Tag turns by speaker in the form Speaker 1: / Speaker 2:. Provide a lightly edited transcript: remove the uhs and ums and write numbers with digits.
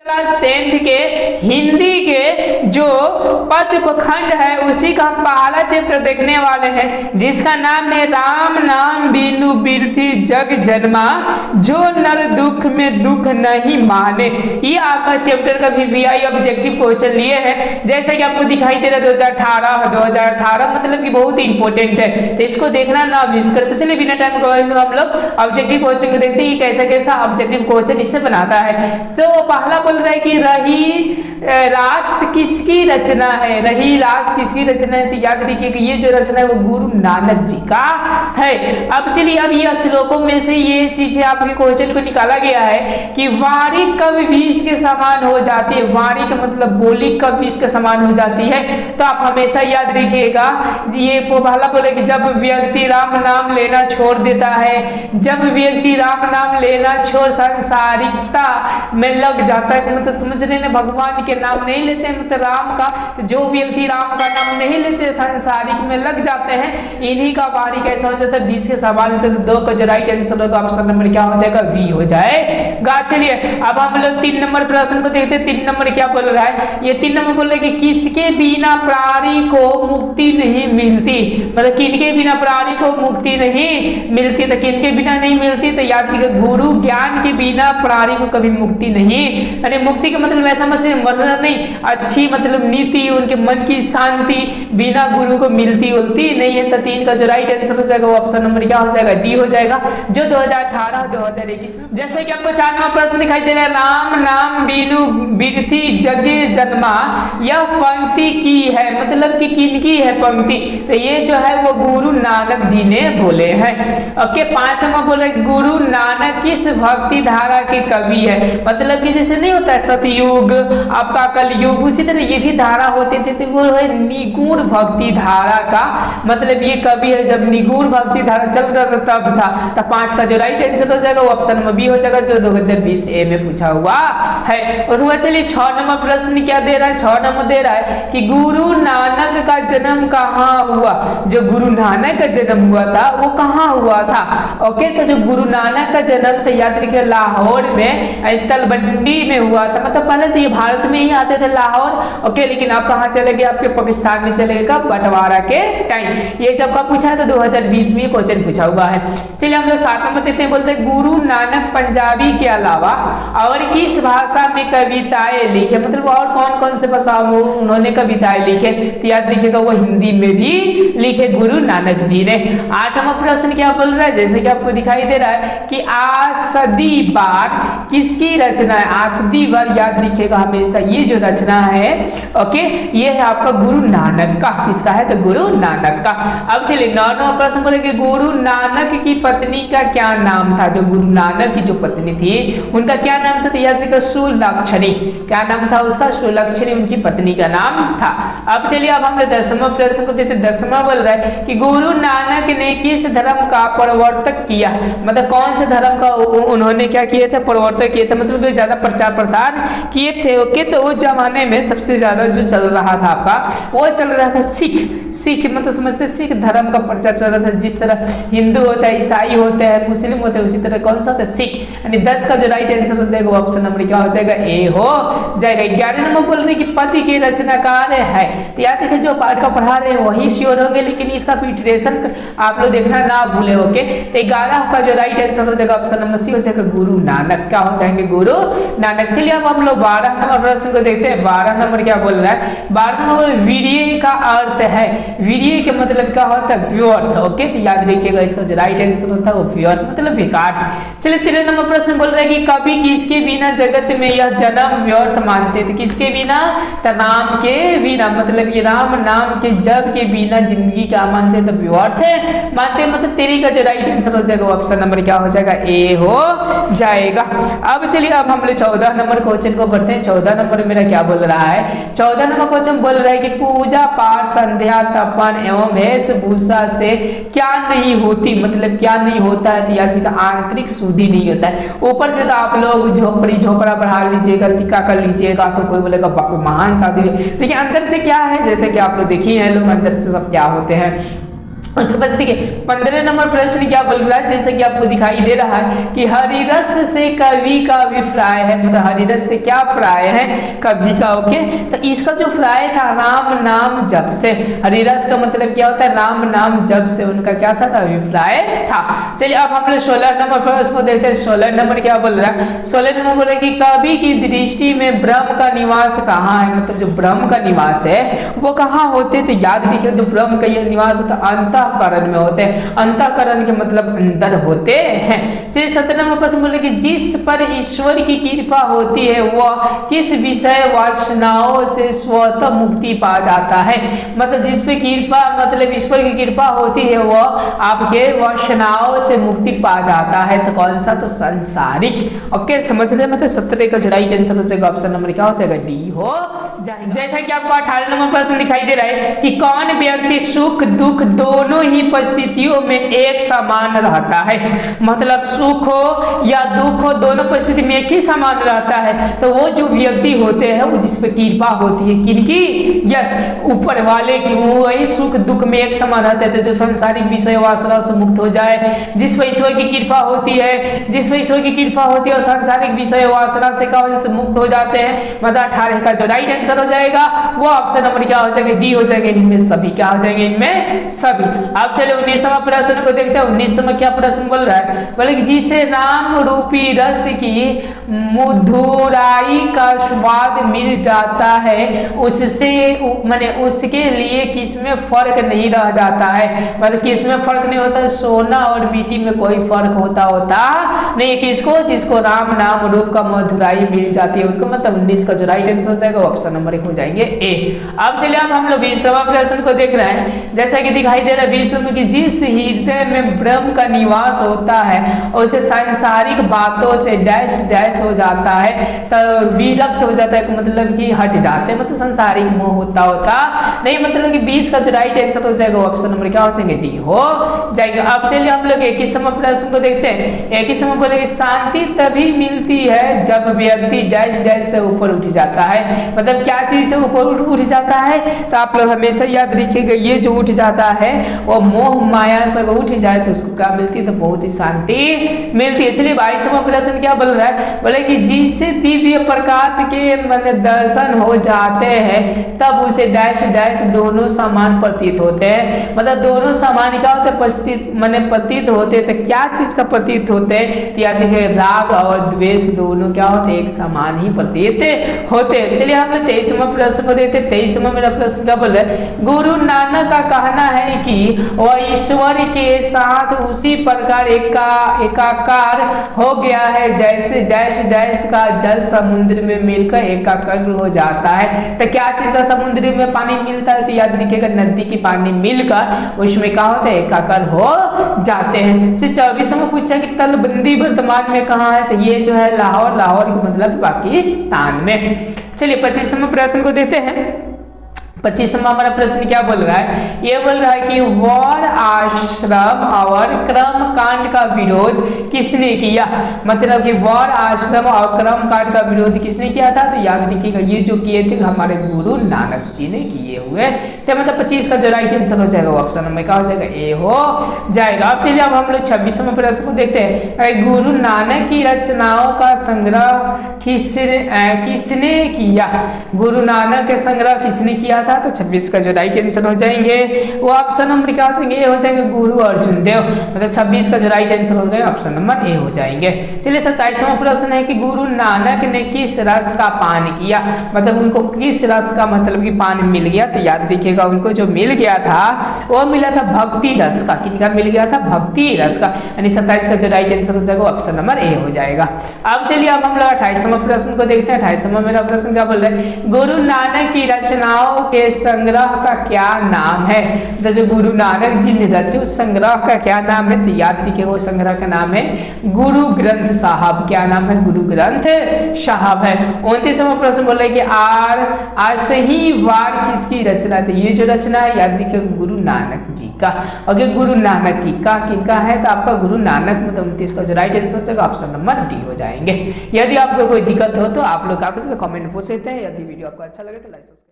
Speaker 1: Class 10th के हिंदी के जो पद्य खंड है उसी का हम पहला चैप्टर देखने वाले हैं, जिसका नाम है राम नाम बीनु बिरथी जग जन्मा, जो नर दुख में दुख नहीं माने। ये आपका चैप्टर का VVI ऑब्जेक्टिव क्वेश्चन लिए हैं, जैसे कि आपको दिखाई दे रहा है 2018 मतलब कि बहुत इंपॉर्टेंट है, तो इसको देखना ना मिस करें। तो चलिए बिना टाइम गवाए हम लोग ऑब्जेक्टिव क्वेश्चन को देखते हैं कैसा कैसा ऑब्जेक्टिव क्वेश्चन इससे बनाता है। तो पहला बोल रहा है कि रही रास किसकी रचना है, रही रास किसकी रचना है, तो याद रखिए कि ये जो रचना है वो गुरु नानक जी का है। अब चलिए अब ये श्लोकों में से ये चीजें आपके क्वेश्चन को निकाला गया है कि वाणी कब भी इसके समान हो जाती है, वाणी का मतलब बोली कब भी इसके समान हो जाती है। तो आप हमेशा याद रखिएगा ये पहला बोले कि जब व्यक्ति राम नाम लेना छोड़ देता है, जब व्यक्ति राम नाम लेना छोड़ सांसारिकता में लग जाता है, मतलब समझ रहे हैं भगवान के नाम नहीं लेते मतलब राम का, तो जो व्यक्ति राम का नाम नहीं लेते सांसारिक में लग जाते हैं, इन्हीं का वाणी कैसा हो जाता है 20 के सवाल से 2 का जो राइट आंसर होगा ऑप्शन नंबर क्या हो जाएगा V हो जाएगा। चलिए अब हम लोग 3 नंबर प्रश्न को देखते हैं। 3 नंबर क्या बोल रहा है, ये 3 नंबर बोल रहा है कि किसके बिना प्राणी को मुक्ति नहीं मिलती, मतलब किनके बिना प्राणी को मुक्ति नहीं मिलती, तो किनके बिना नहीं मिलती, तो याद रखिए गुरु ज्ञान के बिना प्राणी को कभी मुक्ति नहीं, यानी मुक्ति का मतलब ऐसा मतलब नहीं अच्छी मतलब नीति उनके मन की शांति बिना गुरु को मिलती उलती नहीं है। तो 3 का जो राइट आंसर हो जाएगा वो ऑप्शन नंबर क्या हो जाएगा D हो जाएगा, जो 2018-2021 में। जैसे कि आपको 4 नंबर प्रश्न दिखाई दे रहा है, राम नाम बीनु बिरथी जगे जन्मा, यह पंक्ति की है, मतलब कि किनकी है पंक्ति, तो ये जो है वो गुरु नानक जी ने बोले हैं। ओके 5 नंबर बोले गुरु नानक किस भक्ति धारा के कवि है, मतलब कि जैसे नहीं होता है सतयुग आपका कलयुग, उसी तरह ये भी धारा होते थे, तो वो है निगुण भक्ति धारा का मतलब ये कवि है। जब निगुण भक्ति धारा चल रहा था तब था। तो 5 का जो राइट आंसर हो जाएगा वो ऑप्शन नंबर B हो जाएगा, जो 2020 A में पूछा हुआ है। उसके बाद चलिए 6 नंबर प्रश्न क्या दे रहा है, 6 नंबर दे रहा है कि गुरु नानक का जन्म कहाँ हुआ, जो गुरु नानक का जन्म हुआ था वो कहाँ हुआ था। ओके तो जो गुरु नानक का जन्म था याद रखिए लाहौर में तलवंडी में हुआ था, मतलब पहले तो ये भारत में ही आते थे लाहौर। ओके लेकिन आप कहाँ चले गए, आपके पाकिस्तान में चले गए कब, बंटवारा के टाइम। ये जब का पूछा है तो 2020 में क्वेश्चन पूछा हुआ है। चलिए हम लोग 7 नंबर देते हैं, बोलते हैं गुरु नानक पंजाबी के अलावा और किस भाषा में कविताएं लिखे, मतलब और कौन कौन से भाषा में उन्होंने कविताएं लिखे, तो याद रखिएगा वो हिंदी में भी लिखे गुरु नानक जी ने। 8 नंबर प्रश्न क्या बोल रहा है, जैसे कि आपको दिखाई दे रहा है कि आसदी बार किसकी रचना है, आसदी बार याद रखिएगा हमेशा ये जो रचना है ओके ये है आपका गुरु नानक का, किसका है तो गुरु नानक का। अब चलिए 9 नंबर प्रश्न बोले कि गुरु नानक की पत्नी का क्या नाम था, जो गुरु नानक की जो पत्नी थी उनका क्या नाम था, तो याद रखिएगा सुलक्षणी, क्या नाम था उसका, सुलक्षणी उनकी पत्नी का नाम था। अब चलिए अब हम 10वां प्रश्न को देते, 10वां बोल रहा है कि गुरु नानक ने किस धर्म का प्रवर्तक किया, मतलब कौन से धर्म का उन्होंने क्या किए थे, प्रवर्तक किए थे, मतलब ज्यादा प्रचार प्रसार किए थे। ओके तो उस जमाने में सबसे ज्यादा जो चल रहा था आपका वो चल रहा था सिख मतलब समझते सिख धर्म का प्रचार चल रहा था। जिस तरह हिंदू होता है, ईसाई होते हैं, मुस्लिम होते हैं, उसी तरह कौन सा होता है सिख, यानी 10 का जो राइट आंसर हो जाएगा ऑप्शन नंबर क्या हो जाएगा A हो जाएगा। 11 नंबर बोल रहे कि पद्य के रचनाकार है, तो याद रखिए जो पाठ का पढ़ा रहे हैं वही श्योर होंगे, लेकिन इसका फिल्ट्रेशन आप लोग देखना ना भूले। ओके तो 11 का जो राइट आंसर हो जाएगा ऑप्शन नंबर C हो जाएगा गुरु नानक, क्या हो जाएंगे गुरु नानक। चलिए अब हम लोग 12 नंबर प्रश्न को देखते हैं। 12 नंबर क्या बोल रहा है, 12 नंबर वीर्य का अर्थ है, वीर्य के मतलब क्या होता है व्यर्थ। ओके तो याद रखिएगा इसका जो राइट आंसर होता है वो व्यर्थ मतलब बेकार। चलिए 13 नंबर प्रश्न बोल रहा है कि कभी किसके बिना जगत में यह जन्म व्यर्थ मानते थे, किसके बिना, तो नाम के बिना, मतलब ये राम नाम के जप के बिना जिंदगी क्या मानते तो व्यर्थ मानते, मतलब 13 का जो राइट आंसर हो जाएगा ऑप्शन नंबर क्या हो जाएगा A हो जाएगा। अब चलिए अब हम लोग 14 नंबर क्वेश्चन को पढ़ते हैं। 14 नंबर मेरा क्या बोल रहा है, 14 नंबर क्वेश्चन बोल रहा है कि पूजा पाठ संध्या तपन एवं वेशभूषा से क्या नहीं होती, मतलब क्या नहीं होता है, तो याद आंतरिक शुद्धि नहीं होता है। ऊपर से तो आप लोग झोपड़ा बढ़ा लीजिएगा, टीका कर लीजिएगा, तो कोई बोलेगा महान शादी, देखिए अंदर से क्या है, जैसे कि आप लोग देखिए हैं लोग अंदर से सब क्या होते हैं उसके बाद देखिए 15 नंबर प्रश्न क्या बोल रहा है, जैसे कि आपको दिखाई दे रहा है कि हरिरस से कवि का अभिप्राय है, मतलब हरिरस से क्या प्राय है, कवि का। ओके, तो इसका जो प्राय था राम नाम जप से, हरिरस का मतलब क्या होता है, राम नाम जप से उनका क्या था, अभिप्राय था। चलिए अब हम लोग 16 नंबर प्रश्न को देखते हैं। 16 नंबर क्या बोल रहा है, 16 नंबर बोल रहा है कि कवि की दृष्टि में ब्रह्म का निवास कहाँ है, मतलब जो ब्रह्म का निवास है वो कहाँ होते, तो याद रखिए जो ब्रह्म का यह निवास होता है अंतःकरण में होते हैं, अंतःकरण के मतलब अंदर होते हैं। चलिए 17 नंबर प्रश्न बोले कि जिस पर ईश्वर की कृपा होती है वह किस विषय वासनाओं से स्वतः मुक्ति पा जाता है, मतलब जिस पे कृपा मतलब ईश्वर की कृपा होती है वह आपके वासनाओं से मुक्ति पा जाता है, तो कौन सा, तो संसारिक। ओके, समझ रहे, मतलब 17 का राइट आंसर हो जाएगा ऑप्शन नंबर क्या हो जाएगा, डी हो जाएगा। जैसा कि आपको 18 नंबर प्रश्न दिखाई दे रहा है कि कौन व्यक्ति सुख दुख दोनों ही परिस्थितियों में एक समान रहता है, मतलब सुख हो या दुख हो दोनों परिस्थिति में एक ही समान रहता है, तो वो जो व्यक्ति होते हैं वो जिस पे कृपा होती है, किनकी, यस ऊपर वाले की, वो वही सुख दुख में एक समान रहते थे, जो सांसारिक विषय वासना से मुक्त हो जाए, जिस पर ईश्वर की कृपा होती है, जिस पर ईश्वर की कृपा होती है और सांसारिक विषय वासना से क्या हो जाते, मुक्त हो जाते हैं, मतलब 18 का जो राइट आंसर हो जाएगा वो ऑप्शन नंबर क्या हो जाएगा, डी हो जाएगा। इनमें सभी क्या हो जाएंगे, इनमें सभी। अब चलिए 19वां प्रश्न को देखते हैं। 19वां क्या प्रश्न बोल रहा है, बोले कि जिसे राम रूपी रस की मधुराई का स्वाद मिल जाता है उससे माने उसके लिए किसमें फर्क नहीं रह जाता है, मतलब किसमें फर्क नहीं होता, सोना और मिट्टी में कोई फर्क होता नहीं, किसको, जिसको राम नाम रूप का मधुराई मिल जाती है उनको, मतलब 19 का जो राइट आंसर हो जाएगा ऑप्शन नंबर 1 हो जाएंगे ए। अब चलिए अब हम लोग 20वां प्रश्न को देख रहे हैं। जैसा कि दिखाई दे रहा है 20 में कि जिस हृदय में ब्रह्म का निवास होता है उसे सांसारिक बातों से डैश डैश हो जाता है, तो विरक्त हो जाता है, मतलब कि हट जाते हैं, मतलब सांसारिक मोह होता नहीं, मतलब कि 20 का जो राइट आंसर हो जाएगा ऑप्शन नंबर क्या हो जाएंगे, डी हो जाएगा। अब चलिए हम लोग 21वां प्रश्न को देखते हैं। 21वां बोले शांति तभी मिलती है जब व्यक्ति डैश डैश से ऊपर उठ जाता है, मतलब क्या चीज से ऊपर उठ जाता है, तो आप लोग हमेशा याद रखिएगा ये जो उठ जाता है वो मोह माया से उठ जाए तो उसको क्या मिलती है, तो बहुत ही शांति मिलती है। इसलिए 22वां प्रश्न क्या बोल रहा है, बोले कि जिससे दिव्य प्रकाश के मतलब दर्शन हो जाते हैं तब उसे डैश डैश दोनों समान प्रतीत होते हैं, मतलब दोनों समान क्या होते हैं, प्रतीत होते, तो क्या चीज का प्रतीत होते हैं, तो याद रखिए राग और द्वेष दोनों क्या होते हैं, एक समान ही प्रतीत होते हैं। चलिए हम 23वां प्रश्न को देखते हैं। 23वां मेरा प्रश्न क्या बोल रहा है, गुरु नानक का कहना है कि वह ईश्वर के साथ उसी प्रकार एकाकार हो गया है जैसे डैश डैश का जल समुद्र में मिलकर एकाग्र हो जाता है, तो क्या चीज का समुद्र में पानी मिलता है, तो याद रखिएगा नदी की पानी मिलकर उसमें क्या होता है, एकाकार हो जाते हैं। 24वां पूछा कि तलबंदी वर्तमान में कहाँ है, तो ये जो है लाहौर मतलब पाकिस्तान में। चलिए 25वां प्रश्न को देते हैं। 25वां हमारा प्रश्न क्या बोल रहा है, ये बोल रहा है कि वर आश्रम और कर्म कांड का विरोध किसने किया, मतलब कि वर आश्रम और कर्म कांड का विरोध किसने किया था, तो याद रखिएगा ये जो किए थे हमारे गुरु नानक जी ने किए हुए थे, मतलब 25 का जो राइट आंसर हो जाएगा ऑप्शन नंबर क्या हो जाएगा, ए हो जाएगा। अब चलिए अब हम लोग 26वां प्रश्न को देखते हैं। गुरु नानक की रचनाओं का संग्रह किसने किया, गुरु नानक के संग्रह किसने किया था, तो 26 का जो राइट आंसर हो जाएंगे वो ऑप्शन नंबर क्या हो जाएंगे, ए हो जाएंगे गुरु अर्जुन देव, मतलब 26 का जो राइट आंसर हो जाएगा ऑप्शन नंबर ए हो जाएंगे। चलिए 27वां प्रश्न है कि गुरु नानक ने किस रस का पान किया, मतलब उनको किस रस का मतलब कि पान मिल गया, तो याद रखिएगा उनको जो मिल गया था वो मिला था भक्ति रस का, किनका मिल गया था, भक्ति रस का, यानी 27 का जो राइट आंसर हो जाएगा ऑप्शन नंबर ए हो जाएगा। अब चलिए अब हम लोग 28वां प्रश्न को देखते हैं। 28वां मेरा प्रश्न क्या बोल रहे हैं, गुरु नानक की रचनाओं के संग्रह का क्या नाम है, तो जो गुरु नानक जी ने रचे उस संग्रह का क्या नाम है, तो याद रखिएगा वो संग्रह का नाम है गुरु ग्रंथ साहब, क्या नाम है, गुरु ग्रंथ साहब है। 29वां प्रश्न बोल रहे कि आसही वार किसकी रचना, तो ये जो रचना है याद रखिएगा गुरु नानक जी का, अगर गुरु नानक की का किनका है, तो आपका गुरु नानक, मतलब 29 का जो राइट आंसर होगा ऑप्शन नंबर डी हो जाएंगे। यदि आपको कोई दिक्कत हो तो आप लोग कमेंट पूछ सकते हैं। यदि वीडियो आपको अच्छा लगे तो लाइक सब्सक्राइब